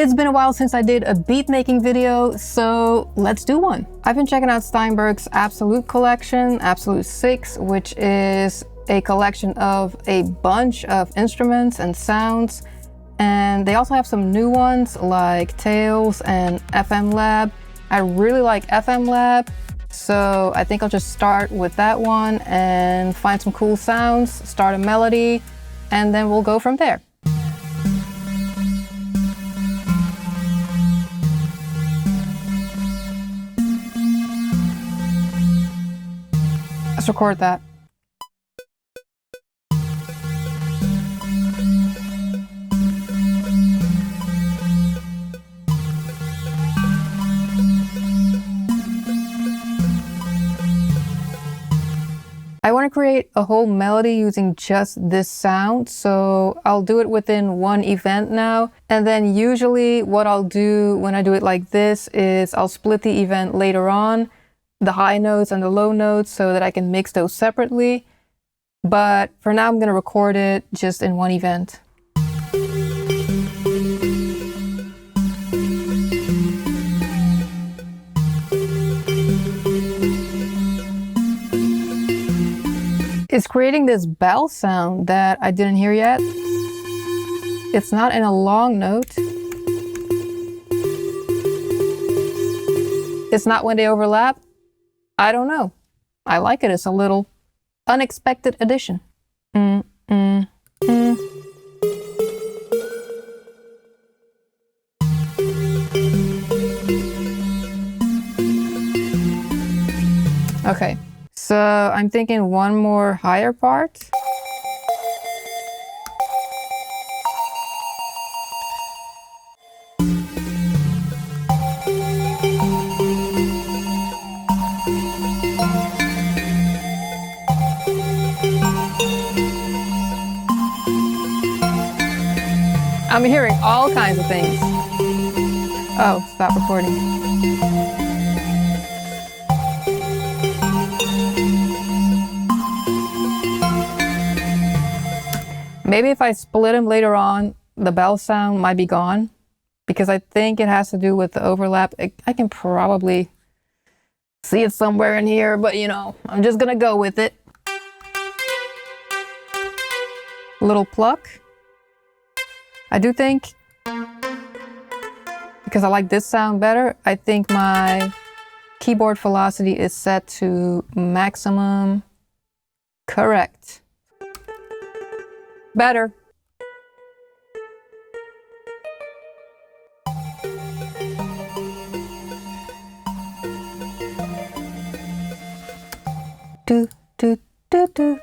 It's been a while since I did a beat making video, so let's do one. I've been checking out Steinberg's Absolute collection, Absolute 6, which is a collection of a bunch of instruments and sounds. And they also have some new ones like Tails and FM Lab. I really like FM Lab, so I think I'll just start with that one and find some cool sounds, start a melody, and then we'll go from there. Let's record that. I want to create a whole melody using just this sound, so I'll do it within one event now. And then usually what I'll do when I do it like this is I'll split the event later on, the high notes and the low notes, so that I can mix those separately. But for now, I'm going to record it just in one event. It's creating this bell sound that I didn't hear yet. It's not in a long note. It's not when they overlap. I don't know. I like it. It's a little unexpected addition. Okay, so I'm thinking one more higher part. I'm hearing all kinds of things. Oh, stop recording. Maybe if I split them later on, the bell sound might be gone, because I think it has to do with the overlap. I can probably see it somewhere in here, but you know, I'm just gonna go with it. Little pluck. I do think, because I like this sound better, I think my keyboard velocity is set to maximum. Correct. Better. Do, do, do, do.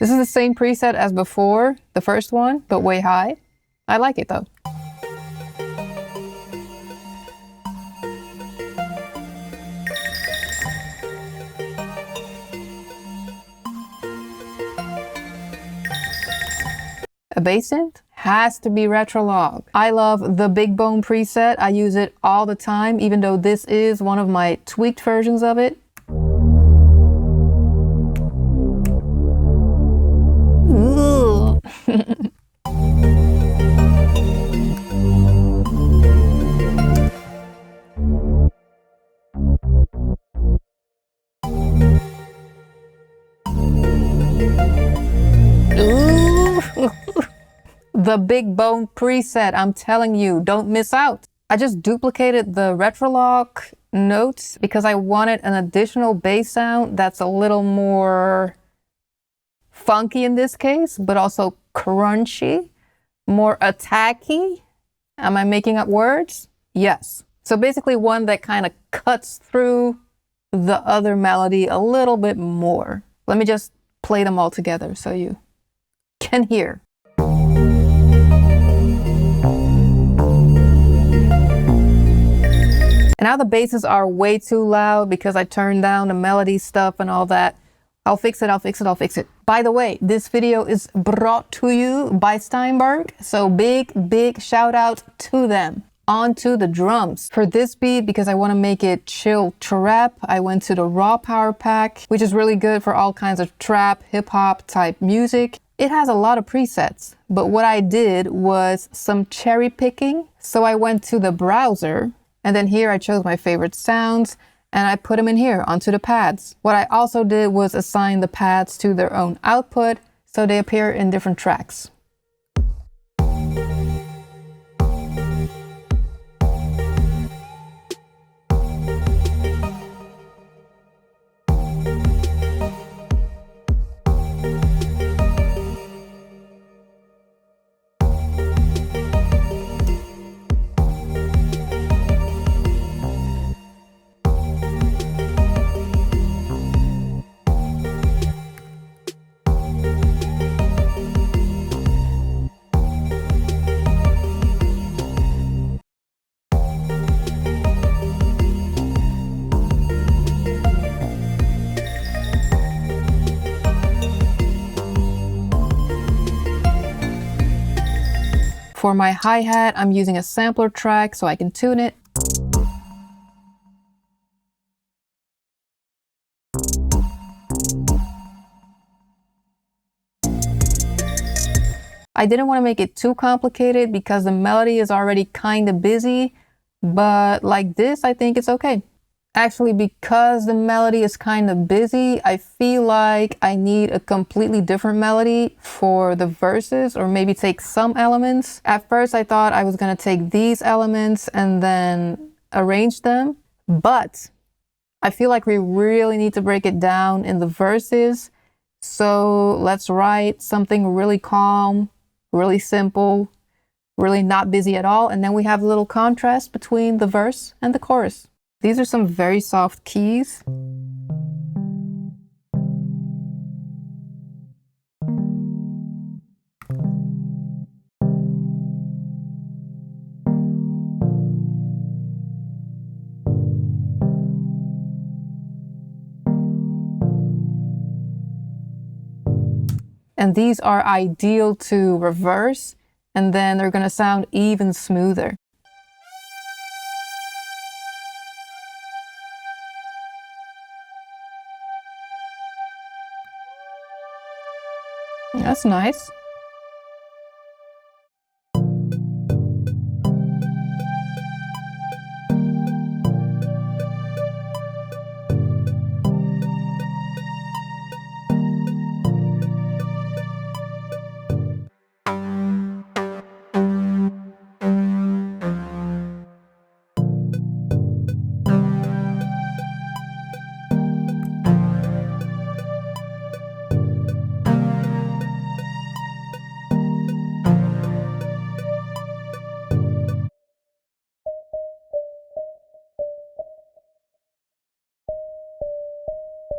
This is the same preset as before, the first one, but way high. I like it though. A bass synth has to be Retrologue. I love the Big Bone preset. I use it all the time, even though this is one of my tweaked versions of it. The Big Bone preset, I'm telling you, don't miss out. I just duplicated the Retrologue notes because I wanted an additional bass sound that's a little more funky in this case, but also crunchy, more attacky. Am I making up words? Yes. So basically one that kind of cuts through the other melody a little bit more. Let me just play them all together so you can hear. And now the basses are way too loud because I turned down the melody stuff and all that. I'll fix it, I'll fix it, I'll fix it. By the way, this video is brought to you by Steinberg. So big shout out to them. On to the drums. For this beat, because I want to make it chill trap, I went to the raw power pack, which is really good for all kinds of trap, hip hop type music. It has a lot of presets, but what I did was some cherry picking. So I went to the browser, and then here I chose my favorite sounds and I put them in here onto the pads. What I also did was assign the pads to their own output so they appear in different tracks. For my hi-hat, I'm using a sampler track so I can tune it. I didn't want to make it too complicated because the melody is already kind of busy, but like this, I think it's okay. Actually, because the melody is kind of busy, I feel like I need a completely different melody for the verses, or maybe take some elements. At first, I thought I was going to take these elements and then arrange them, but I feel like we really need to break it down in the verses. So let's write something really calm, really simple, really not busy at all. And then we have a little contrast between the verse and the chorus. These are some very soft keys. And these are ideal to reverse, and then they're going to sound even smoother. That's nice.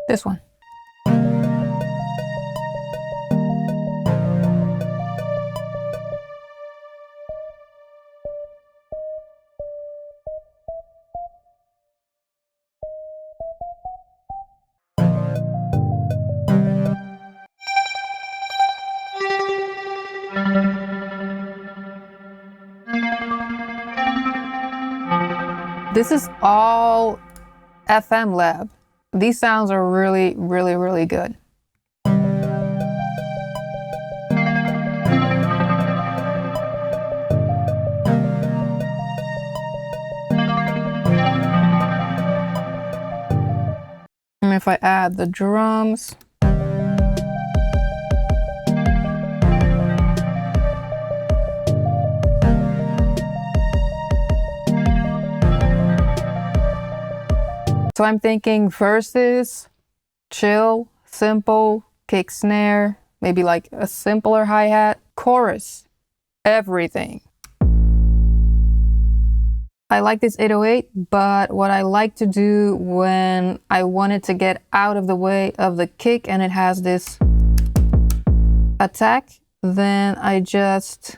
This one. This is all FM Lab. These sounds are really, really, really good. And if I add the drums. So I'm thinking verses, chill, simple, kick snare, maybe like a simpler hi-hat, chorus, everything. I like this 808, but what I like to do when I wanted to get out of the way of the kick and it has this attack, then I just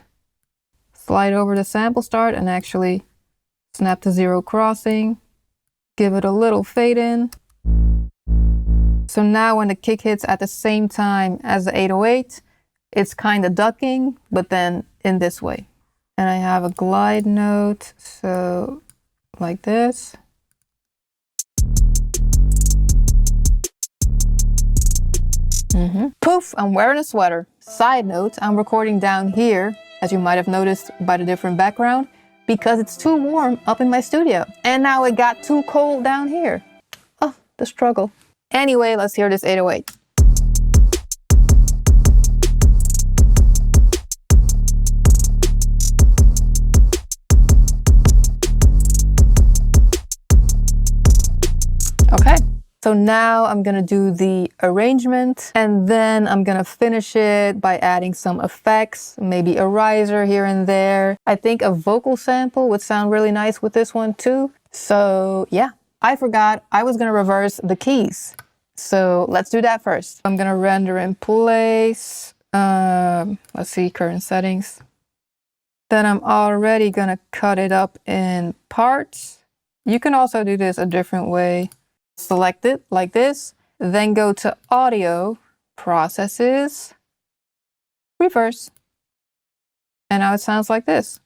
slide over the sample start and actually snap to 0 crossing, give it a little fade in. So now when the kick hits at the same time as the 808, it's kind of ducking, but then in this way. And I have a glide note, so like this. Poof, I'm wearing a sweater. Side note, I'm recording down here, as you might have noticed by the different background, because it's too warm up in my studio. And now it got too cold down here. Oh, the struggle. Anyway, let's hear this 808. Okay, so now I'm gonna do the arrangement and then I'm gonna finish it by adding some effects, maybe a riser here and there. I think a vocal sample would sound really nice with this one too. So yeah, I forgot I was gonna reverse the keys. So let's do that first. I'm gonna render in place. Let's see, current settings. Then I'm already gonna cut it up in parts. You can also do this a different way. Select it like this, then go to Audio, Processes, Reverse. And now it sounds like this.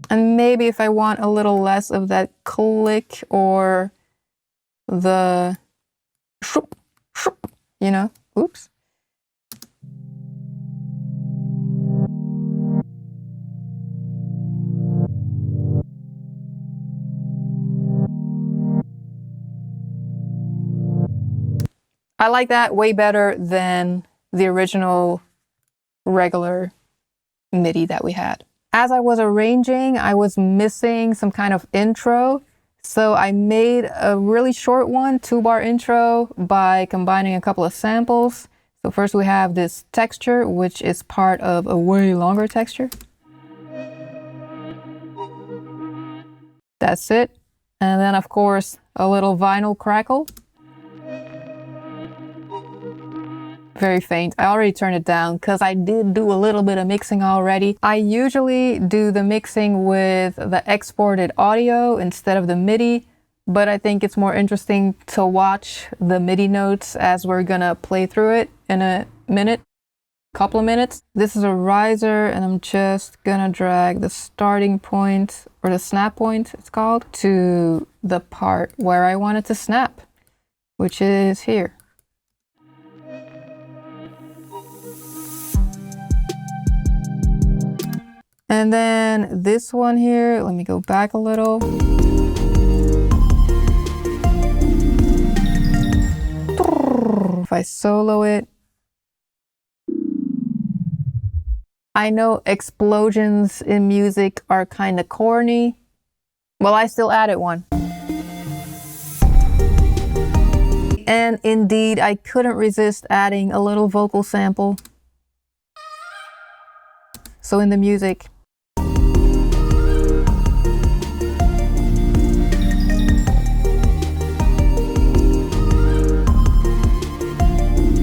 And maybe if I want a little less of that click or the shoop, shoop, you know, oops. I like that way better than the original regular MIDI that we had. As I was arranging, I was missing some kind of intro. So I made a really short one, 2-bar intro, by combining a couple of samples. So first we have this texture, which is part of a way longer texture. That's it. And then of course, a little vinyl crackle. Very faint. I already turned it down because I did do a little bit of mixing already. I usually do the mixing with the exported audio instead of the MIDI, but I think it's more interesting to watch the MIDI notes as we're gonna play through it in a minute, couple of minutes. This is a riser and I'm just gonna drag the starting point, or the snap point it's called, to the part where I want it to snap, which is here. And then this one here, let me go back a little. If I solo it. I know explosions in music are kind of corny. Well, I still added one. And indeed, I couldn't resist adding a little vocal sample. So in the music,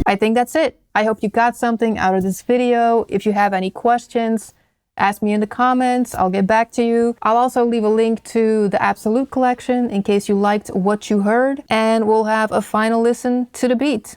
I think that's it. I hope you got something out of this video. If you have any questions, ask me in the comments. I'll get back to you. I'll also leave a link to the Absolute collection in case you liked what you heard, and we'll have a final listen to the beat.